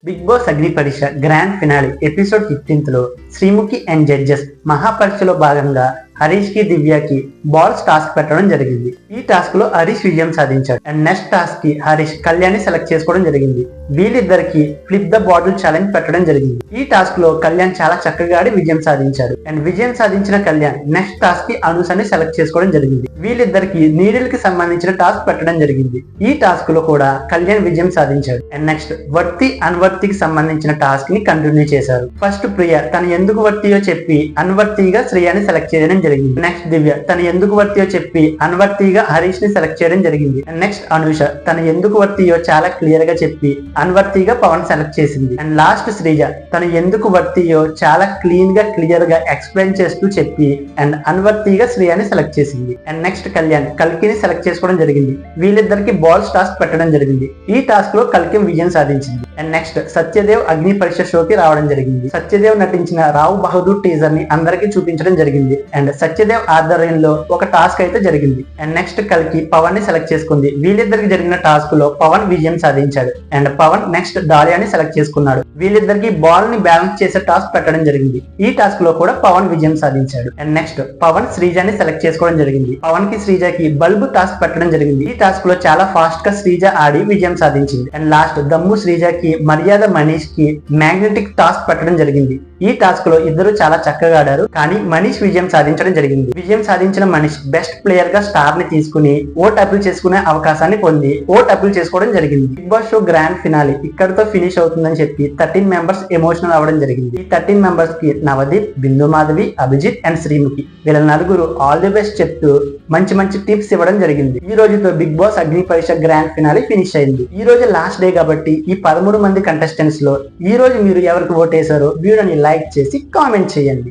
Big boss అగ్ని పరీక్ష grand finale episode 15 లో శ్రీముఖి అండ్ జడ్జెస్ మహాపరీక్షలో భాగంగా హరీష్ కి దివ్యకి బాల్స్ టాస్క్ పెట్టడం జరిగింది. ఈ టాస్క్ లో హరీష్ విజయం సాధించాడు. అండ్ నెక్స్ట్ టాస్క్ కి హరీష్ కళ్యాణ్ సెలెక్ట్ చేసుకోవడం జరిగింది. వీళ్ళిద్దరికి ఫ్లిప్ ద బాటిల్ ఛాలెంజ్ పెట్టడం జరిగింది. ఈ టాస్క్ లో కళ్యాణ్ చాలా చక్కగా ఆడి విజయం సాధించాడు. అండ్ విజయం సాధించిన కళ్యాణ్ నెక్స్ట్ టాస్క్ కి అనూసని సెలెక్ట్ చేసుకోవడం జరిగింది. వీళ్ళిద్దరికి నీడిల్ కి సంబంధించిన టాస్క్ పెట్టడం జరిగింది. ఈ టాస్క్ లో కూడా కళ్యాణ్ విజయం సాధించాడు. అండ్ నెక్స్ట్ వర్తి అన్వర్తికి సంబంధించిన టాస్క్ ని కంటిన్యూ చేశారు. ఫస్ట్ ప్రియ తను ఎందుకు వర్తియో చెప్పి అన్వర్తిగా శ్రేయాని సెలెక్ట్ చేయడం జరిగింది. నెక్స్ట్ దివ్య తను ఎందుకు వర్తియో చెప్పి అన్వర్తిగా హరీష్ ని సెలెక్ట్ చేయడం జరిగింది. అండ్ నెక్స్ట్ అనూష తను ఎందుకు వర్తియో చాలా క్లియర్ గా చెప్పి అన్వర్తిగా పవన్ సెలెక్ట్ చేసింది. అండ్ లాస్ట్ శ్రీజ తను ఎందుకు వర్తియో చాలా క్లియర్ గా ఎక్స్ప్లెయిన్ చేస్తూ చెప్పి అండ్ అన్వర్తిగా శ్రేయాని సెలెక్ట్ చేసింది. అండ్ నెక్స్ట్ కళ్యాణ్ కల్కిని సెలెక్ట్ చేసుకోవడం జరిగింది. వీళ్ళిద్దరికి బాల్స్ టాస్క్ పెట్టడం జరిగింది. ఈ టాస్క్ లో కల్కి విజయం సాధించింది. అండ్ నెక్స్ట్ సత్యదేవ్ అగ్ని పరీక్ష షోకి రావడం జరిగింది. సత్యదేవ్ నటించిన రావు బహదూర్ టీజర్ ని అందరికి చూపించడం జరిగింది. అండ్ సత్యదేవ్ ఆధ్వర్యంలో ఒక టాస్క్ అయితే జరిగింది. అండ్ నెక్స్ట్ కల్కి పవన్ ని సెలెక్ట్ చేసుకుంది. వీళ్ళిద్దరికి జరిగిన టాస్క్ లో పవన్ విజయం సాధించాడు. అండ్ పవన్ నెక్స్ట్ డాలియాని సెలెక్ట్ చేసుకున్నాడు. వీళ్ళిద్దరికి బాల్ ని బ్యాలెన్స్ చేసే టాస్క్ పెట్టడం జరిగింది. ఈ టాస్క్ లో కూడా పవన్ విజయం సాధించాడు. అండ్ నెక్స్ట్ పవన్ శ్రీజాని సెలెక్ట్ చేసుకోవడం జరిగింది. పవన్ కి శ్రీజకి బల్బు టాస్క్ పెట్టడం జరిగింది. ఈ టాస్క్ లో చాలా ఫాస్ట్ గా శ్రీజ ఆడి విజయం సాధించింది. అండ్ లాస్ట్ దమ్ము శ్రీజకి మర్యాద మనీష్ కి మ్యాగ్నెటిక్ టాస్క్ పెట్టడం జరిగింది. ఈ టాస్క్ లో ఇద్దరు చాలా చక్కగా ఆడారు. కానీ మనీష్ విజయం సాధించడం జరిగింది. విజయం సాధించిన మనీష్ బెస్ట్ ప్లేయర్ గా స్టార్ ని తీసుకుని ఓట్ అప్పీల్ చేసుకునే అవకాశాన్ని పొంది ఓట్ అప్పీల్ చేసుకోవడం జరిగింది. Bigg Boss show grand finale ఇక్కడతో ఫినిష్ అవుతుందని చెప్పి 13 మెంబర్స్ ఎమోషనల్ అవ్వడం జరిగింది. ఈ 13 మెంబర్స్ కి నవదీప్, బిందు మాధవి, అభిజిత్ అండ్ శ్రీముఖి వీళ్ళ నలుగురు ఆల్ ది బెస్ట్ చెప్తూ మంచి టిప్స్ ఇవ్వడం జరిగింది. ఈ రోజుతో బిగ్ బాస్ అగ్ని పరీక్ష గ్రాండ్ ఫినాలి ఫినిష్ అయింది. ఈ రోజు లాస్ట్ డే కాబట్టి ఈ 13 మంది కంటెస్టెంట్స్ లో ఈ రోజు మీరు ఎవరికి ఓట్ వేశారో వీడియోని లైక్ చేసి కామెంట్ చేయండి.